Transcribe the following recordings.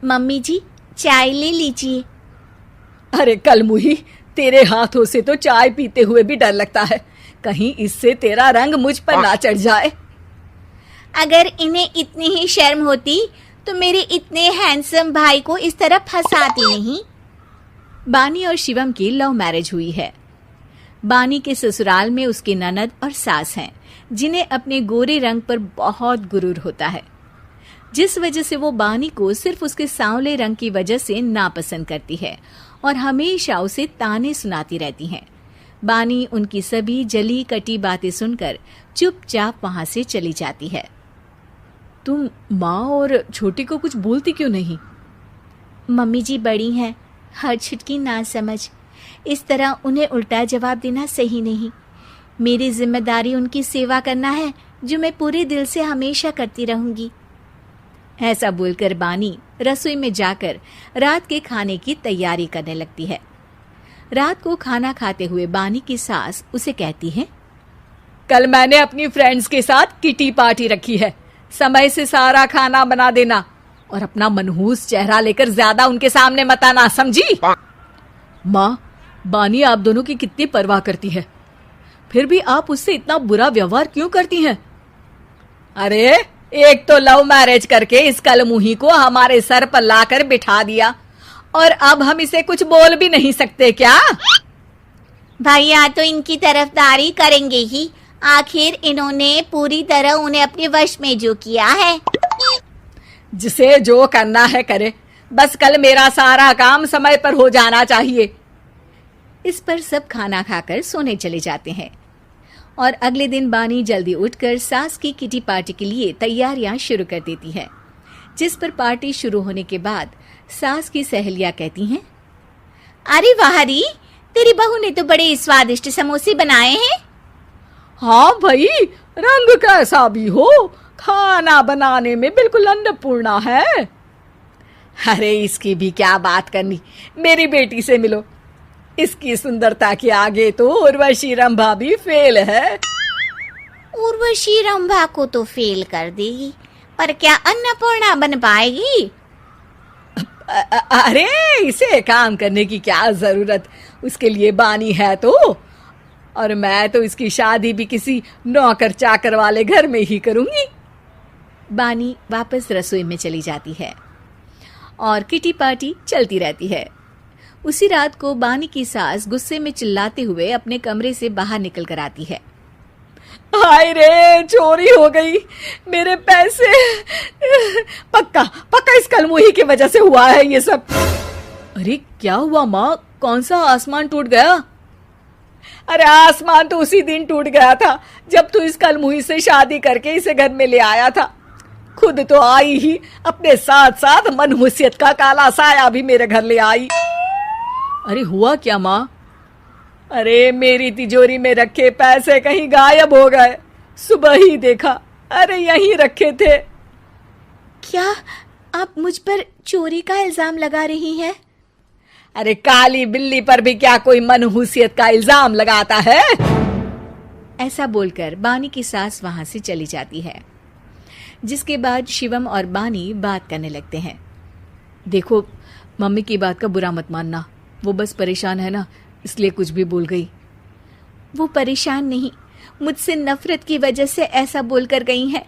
Mummy जी, चाय ले लीजिए। अरे कलमुही, तेरे हाथों से तो चाय पीते हुए भी डर लगता है, कहीं इससे तेरा रंग मुझ पर ना चढ़ जाए। अगर इन्हें इतनी ही शर्म होती तो मेरे इतने हैंडसम भाई को इस तरह फंसाती नहीं। बानी और शिवम की लव मैरिज हुई है। बानी के ससुराल में उसकी ननद और सास हैं, जिन्हें अपने गोरे रंग पर बहुत गुरूर होता है, जिस वजह से वो बानी को सिर्फ उसके सांवले रंग की वजह से नापसंद करती है और हमेशा उसे ताने सुनाती रहती हैं। बानी उनकी सभी जली कटी बातें सुनकर चुपचाप वहां से चली जाती है। तुम माँ और छोटी को कुछ बोलती क्यों नहीं? मम्मी जी बड़ी हैं, हर छुटकी ना समझ, इस तरह उन्हें उल्टा जवाब देना सही नहीं। मेरी जिम्मेदारी उनकी सेवा करना है, जो मैं पूरे दिल से हमेशा करती रहूंगी। ऐसा बोलकर बानी रसोई में जाकर रात के खाने की तैयारी करने लगती है। रात को खाना खाते हुए बानी की सास उसे कहती है, कल मैंने अपनी फ्रेंड्स के साथ किटी पार्टी रखी है, समय से सारा खाना बना देना और अपना मनहूस चेहरा लेकर ज्यादा उनके सामने मत आना, समझी? माँ, बानी आप दोनों की कितनी परवाह करती है, फिर भी आप उससे इतना बुरा व्यवहार क्यों करती हैं? अरे एक तो लव मैरिज करके इस कलमुही को हमारे सर पर लाकर बिठा दिया और अब हम इसे कुछ बोल भी नहीं सकते क्या? भैया तो इनकी तरफदारी करेंगे ही, आखिर इन्होंने पूरी तरह उन्हें अपने वश में जो किया है। जिसे जो करना है करे, बस कल मेरा सारा काम समय पर हो जाना चाहिए। इस पर सब खाना खाकर सोने चले जाते हैं और अगले दिन बानी जल्दी उठकर सास की किटी पार्टी के लिए तैयारियां शुरू कर देती है, जिस पर पार्टी शुरू होने के बाद सास की सहेलियां कहती हैं, अरे वाह री, तेरी बहू ने तो बड़े स्वादिष्ट समोसे बनाए हैं। हाँ भाई, रंग कैसा भी हो, खाना बनाने में बिल्कुल अन्नपूर्णा है। अरे इसकी भी क्या बात करनी, मेरी बेटी से मिलो, इसकी सुंदरता के आगे तो उर्वशी रंभा भी फेल है। उर्वशी रंभा को तो फेल कर देगी, पर क्या अन्नपूर्णा बन पाएगी? अरे इसे काम करने की क्या जरूरत, उसके लिए बानी है तो, और मैं तो इसकी शादी भी किसी नौकर चाकर वाले घर में ही करूंगी। बानी वापस रसोई में चली जाती है और किटी पार्टी चलती रहती है। उसी रात को बानी की सास गुस्से में चिल्लाते हुए अपने कमरे से बाहर निकल कर आती है। हाय रे, चोरी हो गई, मेरे पैसे, पक्का पक्का इस कलमुही की वजह से हुआ है ये सब। अरे क्या हुआ माँ, कौन सा आसमान टूट गया? अरे आसमान तो उसी दिन टूट गया था जब तू इस कलमुही से शादी करके इसे घर में ले आया था। खुद तो आई ही, अपने साथ साथ मनहूसियत का काला साया भी मेरे घर ले आई। अरे हुआ क्या माँ? अरे मेरी तिजोरी में रखे पैसे कहीं गायब हो गए, सुबह ही देखा, अरे यहीं रखे थे। क्या आप मुझ पर चोरी का इल्जाम लगा रही हैं? अरे काली बिल्ली पर भी क्या कोई मनहूसियत का इल्जाम लगाता है? ऐसा बोलकर बानी की सास वहां से चली जाती है, जिसके बाद शिवम और बानी बात करने लगते हैं। देखो, मम्मी की बात का बुरा मत मानना, वो बस परेशान है ना, इसलिए कुछ भी बोल गई। वो परेशान नहीं, मुझसे नफरत की वजह से ऐसा बोलकर गई हैं।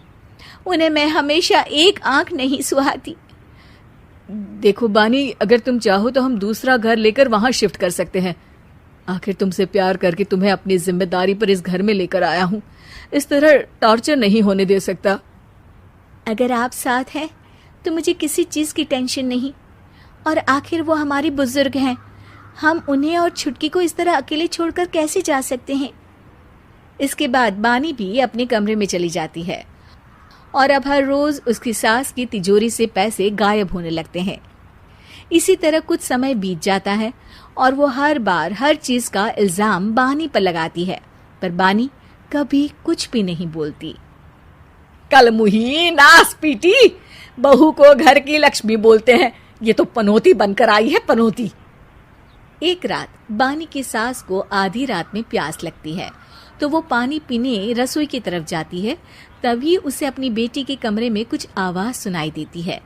उन्हें मैं हमेशा एक आंख नहीं सुहाती। देखो बानी, अगर तुम चाहो तो हम दूसरा घर लेकर वहां शिफ्ट कर सकते हैं। आखिर तुमसे प्यार करके तुम्हें अपनी जिम्मेदारी पर इस घर में लेकर आया हूं, इस तरह टॉर्चर नहीं होने दे सकता। अगर आप साथ हैं तो मुझे किसी चीज की टेंशन नहीं, और आखिर वो हमारी बुजुर्ग हैं, हम उन्हें और छुटकी को इस तरह अकेले छोड़कर कैसे जा सकते हैं? इसके बाद बानी भी अपने कमरे में चली जाती है और अब हर रोज उसकी सास की तिजोरी से पैसे गायब होने लगते हैं। इसी तरह कुछ समय बीत जाता है और वो हर बार हर चीज का इल्जाम बानी पर लगाती है, पर बानी कभी कुछ भी नहीं बोलती। कलमुही नास पीटी, बहू को घर की लक्ष्मी बोलते हैं, ये तो पनौती बनकर आई है, पनौती। एक रात बानी की सास को आधी रात में प्यास लगती है, तो वो पानी पीने रसोई की तरफ जाती है। तभी उसे अपनी बेटी के कमरे में कुछ आवाज सुनाई देती है।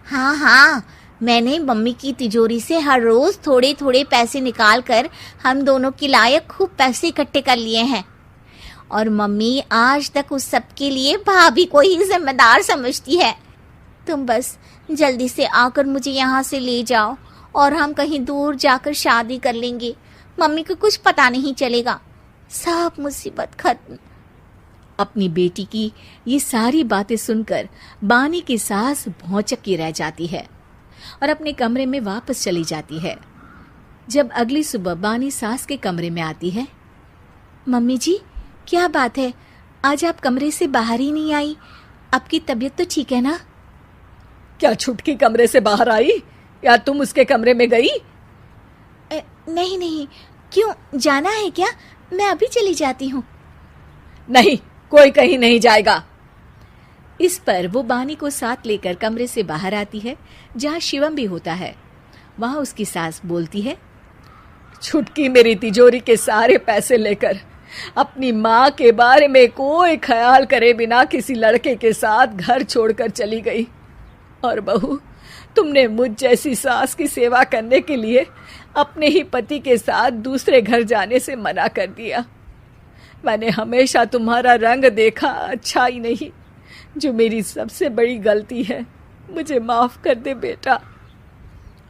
हाँ हाँ, मैंने मम्मी की तिजोरी से हर रोज थोड़े थोड़े पैसे निकाल कर हम दोनों के लायक खूब पैसे इकट्ठे कर लिए हैं। और मम्मी आज तक उस सब के लिए भाभी को ही जिम्मेदार समझती है। तुम बस जल्दी से आकर मुझे यहाँ से ले जाओ और हम कहीं दूर जाकर शादी कर लेंगे। मम्मी को कुछ पता नहीं चलेगा, सब मुसीबत खत्म। अपनी बेटी की ये सारी बातें सुनकर बानी की सास भौचक्की रह जाती है और अपने कमरे में वापस चली जाती है। जब अगली सुबह बानी सास के कमरे में आती है, मम्मी जी, क्या बात है, आज आप कमरे से बाहर ही नहीं आई? आपकी तबीयत तो ठीक है ना? क्या छुटकी कमरे से बाहर आई या तुम उसके कमरे में गई? नहीं नहीं, क्यों, जाना है क्या? मैं अभी चली जाती हूँ। नहीं, कोई कहीं नहीं जाएगा। इस पर वो बानी को साथ लेकर कमरे से बाहर आती है, जहाँ शिवम भी होता है। वहां उसकी सास बोलती है, छुटकी मेरी तिजोरी के सारे पैसे लेकर अपनी माँ के बारे में कोई ख्याल करे बिना किसी लड़के के साथ घर छोड़कर चली गई। और बहू, तुमने मुझ जैसी सास की सेवा करने के लिए अपने ही पति के साथ दूसरे घर जाने से मना कर दिया। मैंने हमेशा तुम्हारा रंग देखा, अच्छा ही नहीं, जो मेरी सबसे बड़ी गलती है। मुझे माफ कर दे बेटा।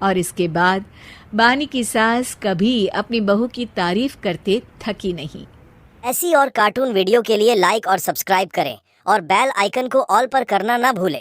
और इसके बाद बानी की सास कभी अपनी बहू की तारीफ करते थकी नहीं। ऐसी और कार्टून वीडियो के लिए लाइक और सब्सक्राइब करें और बेल आइकन को ऑल पर करना ना भूलें।